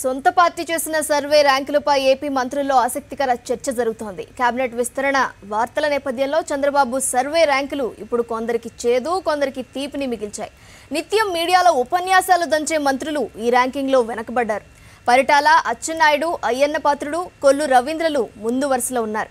సొంత పార్టీ చేసిన survey ర్యాంకులపై AP మంత్రుల్లో ఆసక్తికర చర్చ జరుగుతోంది. కేబినెట్ విస్తరణ వార్తల నేపథ్యంలో చంద్రబాబు సర్వే ర్యాంకులు ఇప్పుడు కొందరికి చేదు, కొందరికి తీపిని మిగిల్చాయి. నిత్యం మీడియాలో ఉపన్యాసాలు దంచే మంత్రులు ఈ ర్యాంకింగ్లో వెనకబడ్డారు. పరిటాల, అచ్చెన్నాయుడు, అయ్యన్న పాత్రుడు, కొల్లు రవీంద్రలు ముందు వరుసలో ఉన్నారు.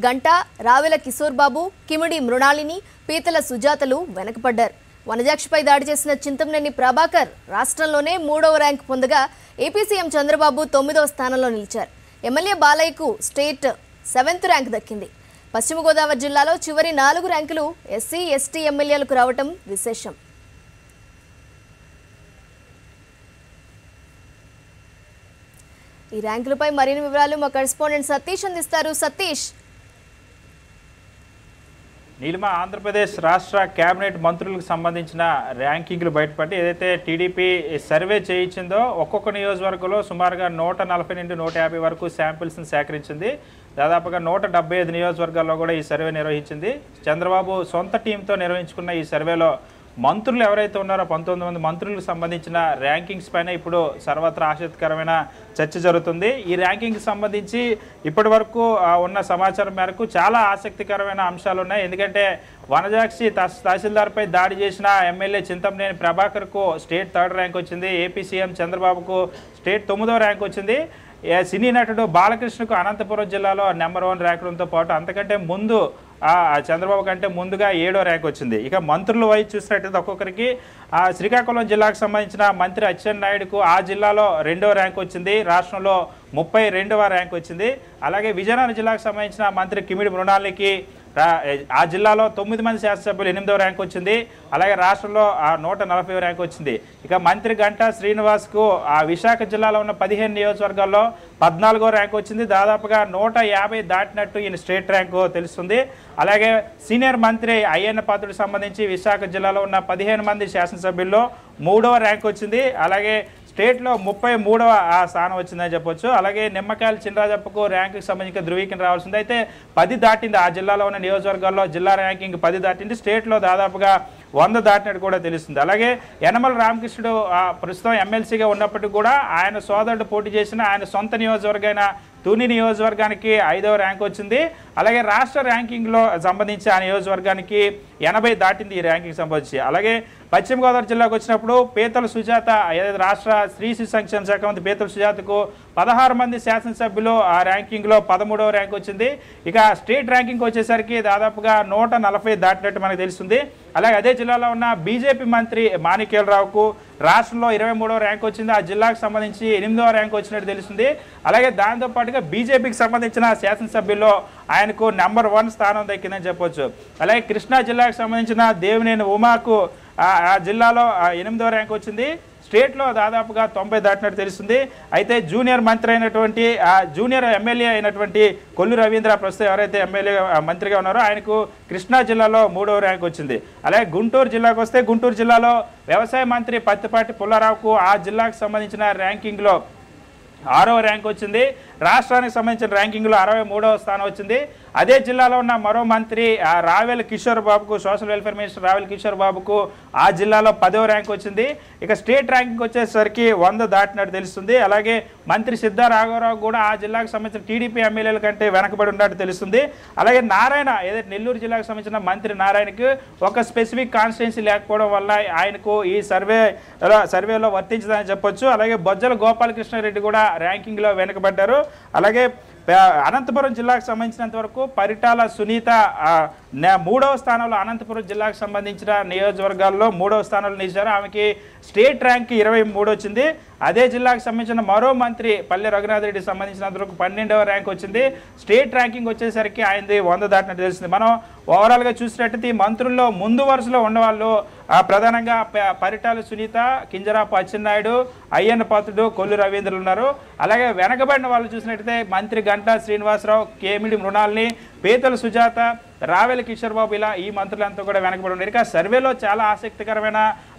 గంట, రావెల కిషోర్ బాబు, కిమిడి మృణాలిని, పీతల సుజాతలు వెనకబడ్డారు. వనజాక్షిపై దాడి చేసిన చింతమనేని ప్రభాకర్ రాష్ట్రంలోనే 3వ ర్యాంకు పొందగా ఏపీ సీఎం చంద్రబాబు 9వ స్థానంలో నిలిచారు. ఎమ్మెల్యే బాలయ్యకు స్టేట్ 7th ర్యాంకు దక్కింది. పశ్చిమ గోదావరి జిల్లాలో చివరి 4 ర్యాంకులు ఎస్సీ, ఎస్టీ ఎమ్మెల్యేలకు రావటం విశేషం. ఈ ర్యాంకులపై మరిన్ని వివరాలు మా కరెస్పాండెంట్ సతీష్ అందిస్తారు. సతీష్, నీలిమ, ఆంధ్రప్రదేశ్ రాష్ట్ర కేబినెట్ మంత్రులకు సంబంధించిన ర్యాంకింగ్లు బయటపడి ఏదైతే టీడీపీ సర్వే చేయించిందో ఒక్కొక్క నియోజకవర్గంలో సుమారుగా 140 నుండి 150 వరకు శాంపిల్స్ని సేకరించింది. దాదాపుగా 175 నియోజకవర్గాల్లో కూడా ఈ సర్వే నిర్వహించింది. చంద్రబాబు సొంత టీంతో నిర్వహించుకున్న ఈ సర్వేలో మంత్రులు ఎవరైతే ఉన్నారో 19 మంది మంత్రులకు సంబంధించిన ర్యాంకింగ్స్ పైన ఇప్పుడు సర్వత్రా ఆసక్తికరమైన చర్చ జరుగుతుంది. ఈ ర్యాంకింగ్కి సంబంధించి ఇప్పటి వరకు ఉన్న సమాచారం మేరకు చాలా ఆసక్తికరమైన అంశాలు ఉన్నాయి. ఎందుకంటే వనజాక్షి తహసీల్దార్పై దాడి చేసిన ఎమ్మెల్యే చింతమనేని ప్రభాకర్కు స్టేట్ 3rd ర్యాంక్ వచ్చింది. ఏపీ సీఎం చంద్రబాబుకు స్టేట్ 9వ ర్యాంక్ వచ్చింది. సినీ నటుడు బాలకృష్ణకు అనంతపురం జిల్లాలో నెంబర్ 1 ర్యాంకులతో పాటు అంతకంటే ముందు చంద్రబాబు కంటే ముందుగా 7వ ర్యాంక్ వచ్చింది. ఇక మంత్రుల వైపు చూసినట్టయితే ఒక్కొక్కరికి శ్రీకాకుళం జిల్లాకు సంబంధించిన మంత్రి అచ్చెన్నాయుడుకు ఆ జిల్లాలో 2వ ర్యాంక్ వచ్చింది. రాష్ట్రంలో 32వ ర్యాంక్ వచ్చింది. అలాగే విజయనగరం జిల్లాకు సంబంధించిన మంత్రి కిమిడి మృణాలికి ఆ జిల్లాలో 9 మంది శాసనసభ్యులు 8వ ర్యాంక్ వచ్చింది. అలాగే రాష్ట్రంలో 140వ ర్యాంక్ వచ్చింది. ఇక మంత్రి గంటా శ్రీనివాస్కు ఆ విశాఖ జిల్లాలో ఉన్న 15 నియోజకవర్గాల్లో 14వ ర్యాంక్ వచ్చింది. దాదాపుగా 150 దాటినట్టు ఈయన స్టేట్ ర్యాంకు తెలుస్తుంది. అలాగే సీనియర్ మంత్రి అయ్యన్న పాత్రుడికి సంబంధించి విశాఖ జిల్లాలో ఉన్న 15 మంది శాసనసభ్యుల్లో 3వ ర్యాంక్ వచ్చింది. అలాగే స్టేట్లో 33వ స్థానం వచ్చిందని చెప్పొచ్చు. అలాగే నిమ్మకాయల చినరాజప్పకు ర్యాంకుకి సంబంధించిన ధృవీకరణ రావాల్సింది. అయితే 10 దాటింది. ఆ జిల్లాలో ఉన్న నియోజకవర్గాల్లో జిల్లా ర్యాంకింగ్ 10 దాటింది. స్టేట్లో దాదాపుగా 100 దాటినట్టు కూడా తెలుస్తుంది. అలాగే యనమల రామకృష్ణుడు ప్రస్తుతం ఎమ్మెల్సీగా ఉన్నప్పటికీ కూడా ఆయన సోదరుడు పోటీ చేసిన ఆయన సొంత నియోజకవర్గమైన తుని నియోజకవర్గానికి 5వ ర్యాంక్ వచ్చింది. అలాగే రాష్ట్ర ర్యాంకింగ్లో సంబంధించి ఆ నియోజకవర్గానికి 80 దాటింది ఈ ర్యాంకింగ్ సంబంధించి. అలాగే పశ్చిమ గోదావరి జిల్లాకు వచ్చినప్పుడు పీతల సుజాత, ఏదైతే రాష్ట్ర స్త్రీ శిశు సంక్షేమ శాఖ మంత్రి పీతల సుజాతకు 16 మంది శాసనసభ్యులు ఆ ర్యాంకింగ్లో 13వ ర్యాంక్ వచ్చింది. ఇక స్టేట్ ర్యాంకింగ్ వచ్చేసరికి దాదాపుగా 140 దాటినట్టు మనకు తెలుస్తుంది. అలాగే అదే జిల్లాలో ఉన్న బీజేపీ మంత్రి మాణిక్యాలరావుకు రాష్ట్రంలో 23వ ర్యాంక్ వచ్చింది. ఆ జిల్లాకు సంబంధించి 8వ ర్యాంక్ వచ్చినట్టు తెలుస్తుంది. అలాగే దాంతోపాటుగా బీజేపీకి సంబంధించిన శాసనసభ్యుల్లో ఆయనకు నెంబర్ 1 స్థానం దక్కిందని చెప్పొచ్చు. అలాగే కృష్ణా జిల్లాకు సంబంధించిన దేవినేని ఉమాకు ఆ జిల్లాలో 8వ ర్యాంక్ వచ్చింది. స్టేట్లో దాదాపుగా 90 దాటినట్టు తెలుస్తుంది. అయితే జూనియర్ మంత్రి అయినటువంటి జూనియర్ ఎమ్మెల్యే అయినటువంటి కొల్లు రవీంద్ర ప్రస్తుతం ఎవరైతే ఎమ్మెల్యే మంత్రిగా ఉన్నారో ఆయనకు కృష్ణా జిల్లాలో 3వ ర్యాంక్ వచ్చింది. అలాగే గుంటూరు జిల్లాకు వస్తే గుంటూరు జిల్లాలో వ్యవసాయ మంత్రి పత్తిపాటి పుల్లారావుకు ఆ జిల్లాకు సంబంధించిన ర్యాంకింగ్లో 6వ ర్యాంక్ వచ్చింది. రాష్ట్రానికి సంబంధించిన ర్యాంకింగ్లో 63వ స్థానం వచ్చింది. అదే జిల్లాలో ఉన్న మరో మంత్రి రావెల కిషోర్ బాబుకు, social welfare minister Ravela Kishore బాబుకు ఆ జిల్లాలో 10వ ర్యాంక్ వచ్చింది. ఇక స్టేట్ ర్యాంకింగ్ వచ్చేసరికి 100 దాటినట్టు తెలుస్తుంది. అలాగే మంత్రి సిద్ధా రాఘవరావు కూడా ఆ జిల్లాకు సంబంధించిన టీడీపీ ఎమ్మెల్యేల కంటే వెనకబడి ఉన్నట్టు తెలుస్తుంది. అలాగే నారాయణ, ఏదైతే నెల్లూరు జిల్లాకు సంబంధించిన మంత్రి నారాయణకి ఒక స్పెసిఫిక్ కాన్స్టిట్యున్సీ లేకపోవడం వల్ల ఆయనకు ఈ సర్వేలో వర్తించదని చెప్పొచ్చు. అలాగే బొజ్జల గోపాలకృష్ణారెడ్డి కూడా ర్యాంకింగ్లో వెనుకబడ్డారు. అలాగే అనంతపురం జిల్లాకు సంబంధించినంత వరకు పరిటాల సునీత 3వ స్థానంలో అనంతపురం జిల్లాకు సంబంధించిన నియోజకవర్గాల్లో 3వ స్థానంలో నిలిచారు. ఆమెకి స్టేట్ ర్యాంక్ 23 వచ్చింది. అదే జిల్లాకు సంబంధించిన మరో మంత్రి పల్లె రఘునాథ్ రెడ్డికి సంబంధించినంత వరకు 12వ ర్యాంక్ వచ్చింది. స్టేట్ ర్యాంకింగ్ వచ్చేసరికి ఆయనది 100 దాటినట్టు తెలిసింది. మనం ఓవరాల్గా చూసినట్టయితే ఈ మంత్రుల్లో ముందు వరుసలో ఉన్నవాళ్ళు ప్రధానంగా పరిటాల సునీత, కింజరాపు అచ్చెన్నాయుడు, అయ్యన్న పాత్రుడు, కొల్లు రవీంద్రలు ఉన్నారు. అలాగే వెనకబడిన వాళ్ళు చూసినట్టయితే మంత్రి గంటా శ్రీనివాసరావు, కేమిడి మృణాల్ని, పీతల సుజాత, రావెల కిషోర్ బాబు, ఇలా ఈ మంత్రులంతా కూడా వెనకబడి ఉన్నారు. ఇక సర్వేలో చాలా ఆసక్తికరమైన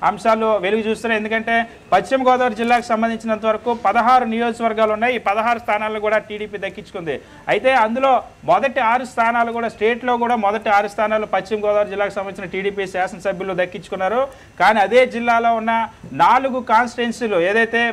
అంశాలు వెలుగు చూస్తున్నాయి. ఎందుకంటే పశ్చిమ గోదావరి జిల్లాకు సంబంధించినంత వరకు 16 నియోజకవర్గాలు ఉన్నాయి. ఈ 16 స్థానాలను కూడా టీడీపీ దక్కించుకుంది. అయితే అందులో మొదటి 6 స్థానాలు కూడా స్టేట్లో కూడా మొదటి 6 స్థానాలు పశ్చిమ గోదావరి జిల్లాకు సంబంధించిన టీడీపీ శాసనసభ్యులు దక్కించుకున్నారు. కానీ అదే జిల్లాలో ఉన్న 4 కాన్స్టిట్యున్సీలు ఏదైతే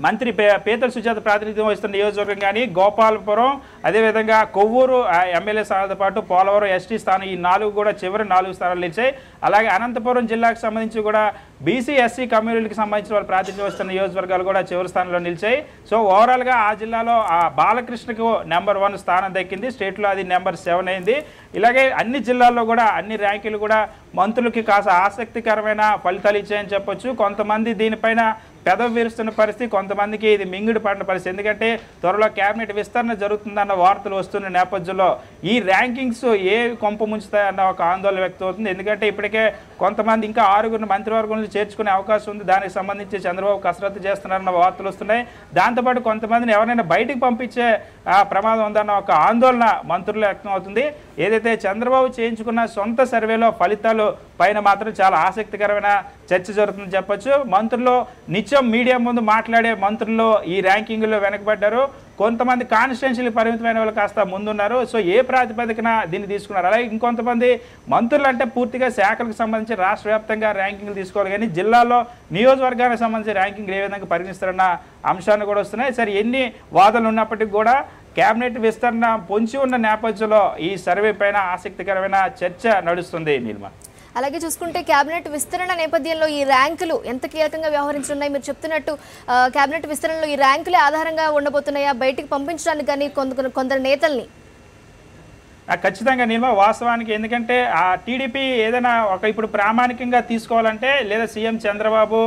మంత్రి పేతల సుజాత ప్రాతినిధ్యం వహిస్తున్న నియోజకవర్గం కానీ గోపాలపురం, అదేవిధంగా కొవ్వూరు ఎమ్మెల్యే స్థానాలతో పాటు పోలవరం ఎస్టీ స్థానం, ఈ 4 కూడా చివరి 4 స్థానాలు నిలిచాయి. అలాగే అనంతపురం జిల్లాకు సంబంధించి కూడా బీసీ ఎస్సీ కమ్యూనిటీకి సంబంధించిన వాళ్ళు ప్రాతినిధ్యం వస్తున్న నియోజకవర్గాలు కూడా చివరి స్థానంలో నిలిచాయి. సో ఓవరాల్గా ఆ జిల్లాలో ఆ బాలకృష్ణకు నెంబర్ 1 స్థానం దక్కింది, స్టేట్లో అది నెంబర్ 7 అయింది. ఇలాగే అన్ని జిల్లాల్లో కూడా అన్ని ర్యాంకులు కూడా మంత్రులకి కాస్త ఆసక్తికరమైన ఫలితాలు ఇచ్చాయని చెప్పొచ్చు. కొంతమంది దీనిపైన పెదవి విరుస్తున్న పరిస్థితి, కొంతమందికి ఇది మింగుడు పడిన పరిస్థితి. ఎందుకంటే త్వరలో కేబినెట్ విస్తరణ జరుగుతుందన్న వార్తలు వస్తున్న నేపథ్యంలో ఈ ర్యాంకింగ్స్ ఏ కొంప ముంచుతాయన్న ఒక ఆందోళన వ్యక్తం అవుతుంది. ఎందుకంటే ఇప్పటికే కొంతమంది ఇంకా 6 మంత్రివర్గంలో చేర్చుకునే అవకాశం ఉంది, దానికి సంబంధించి చంద్రబాబు కసరత్తు చేస్తున్నారన్న వార్తలు వస్తున్నాయి. దాంతోపాటు కొంతమందిని ఎవరైనా బయటికి పంపించే ప్రమాదం ఉందన్న ఒక ఆందోళన మంత్రులు వ్యక్తం అవుతుంది. ఏదైతే చంద్రబాబు చేయించుకున్న సొంత సర్వేలో ఫలితాలు పైన మాత్రం చాలా ఆసక్తికరమైన చర్చ జరుగుతుందని చెప్పొచ్చు. మంత్రులు నిత్యం మీడియా ముందు మాట్లాడే మంత్రులు ఈ ర్యాంకింగ్లో వెనకబడ్డారు. కొంతమంది కాన్స్టిట్యున్సీలు పరిమితమైన వాళ్ళు కాస్త ముందున్నారు. సో ఏ ప్రాతిపదికన దీన్ని తీసుకున్నారు. అలాగే ఇంకొంతమంది మంత్రులు అంటే పూర్తిగా శాఖలకు సంబంధించి రాష్ట్ర వ్యాప్తంగా ర్యాంకింగ్లు తీసుకోవాలి, కానీ జిల్లాలో నియోజకవర్గానికి సంబంధించి ర్యాంకింగ్లు ఏ విధంగా పరిగణిస్తారన్న అంశాన్ని కూడా వస్తున్నాయి. సరే ఎన్ని వాదనలు ఉన్నప్పటికీ కూడా కేబినెట్ విస్తరణ పొంచి ఉన్న నేపథ్యంలో ఈ సర్వే పైన ఆసక్తికరమైన చర్చ నడుస్తుంది. నీలిమ, అలాగే చూసుకుంటే కేబినెట్ విస్తరణ నేపథ్యంలో ఈ ర్యాంకులు ఎంత కీలకంగా వ్యవహరించున్నాయి? మీరు చెప్తున్నట్టు కేబినెట్ విస్తరణలో ఈ ర్యాంకులే ఆధారంగా ఉండబోతున్నాయా బయటికి పంపించడానికి కానీ కొందరు నేతల్ని? ఖచ్చితంగా నీలిమ, వాస్తవానికి ఎందుకంటే ఆ టీడీపీ ఏదైనా ఇప్పుడు ప్రామాణికంగా తీసుకోవాలంటే లేదా సీఎం చంద్రబాబు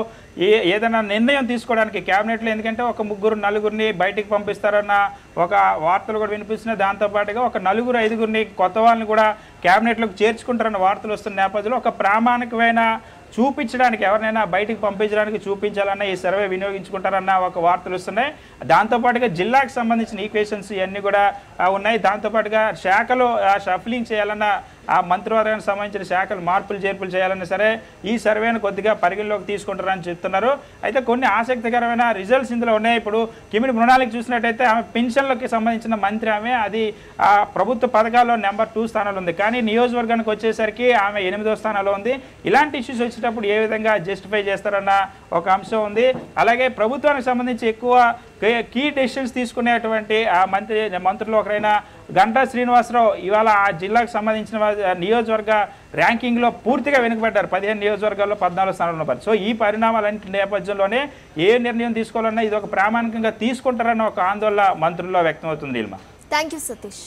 ఏదైనా నిర్ణయం తీసుకోవడానికి క్యాబినెట్లో, ఎందుకంటే ఒక 3-4 బయటికి పంపిస్తారన్న ఒక వార్తలు కూడా వినిపిస్తున్నాయి. దాంతోపాటుగా ఒక 4-5 కొత్త వాళ్ళని కూడా క్యాబినెట్లోకి చేర్చుకుంటారన్న వార్తలు వస్తున్న నేపథ్యంలో ఒక ప్రామాణికమైన చూపించడానికి, ఎవరినైనా బయటికి పంపించడానికి చూపించాలన్న ఈ సర్వే వినియోగించుకుంటారన్న ఒక వార్తలు వస్తున్నాయి. దాంతోపాటుగా జిల్లాకు సంబంధించిన ఈక్వేషన్స్ ఇవన్నీ కూడా ఉన్నాయి. దాంతోపాటుగా శాఖలు షఫ్లింగ్ చేయాలన్న, ఆ మంత్రివర్గానికి సంబంధించిన శాఖలు మార్పులు చేర్పులు చేయాలన్నా సరే ఈ సర్వేను కొద్దిగా పరిగణలోకి తీసుకుంటారని చెప్తున్నారు. అయితే కొన్ని ఆసక్తికరమైన రిజల్ట్స్ ఇందులో ఉన్నాయి. ఇప్పుడు కిమిడి మృణాలికి చూసినట్టయితే ఆమె పెన్షన్లకి సంబంధించిన మంత్రి, ఆమె అది ప్రభుత్వ పథకాల్లో నెంబర్ 2 స్థానంలో ఉంది, కానీ నియోజకవర్గానికి వచ్చేసరికి ఆమె 8వ స్థానంలో ఉంది. ఇలాంటి ఇష్యూస్ వచ్చేటప్పుడు ఏ విధంగా జస్టిఫై చేస్తారన్న ఒక అంశం ఉంది. అలాగే ప్రభుత్వానికి సంబంధించి ఎక్కువ కీ డెసిషన్స్ తీసుకునేటువంటి ఆ మంత్రులు ఒకరైన గంటా శ్రీనివాసరావు ఇవాళ ఆ జిల్లాకు సంబంధించిన నియోజకవర్గ ర్యాంకింగ్లో పూర్తిగా వెనుకబడ్డారు. 15 నియోజకవర్గాల్లో 14 స్థానంలో ఉన్నారు. సో ఈ పరిణామాలన్నింటి నేపథ్యంలోనే ఏ నిర్ణయం తీసుకోవాలన్నా ఇది ఒక ప్రామాణికంగా తీసుకుంటారన్న ఒక ఆందోళన మంత్రుల్లో వ్యక్తం అవుతుంది. Thank you Satish.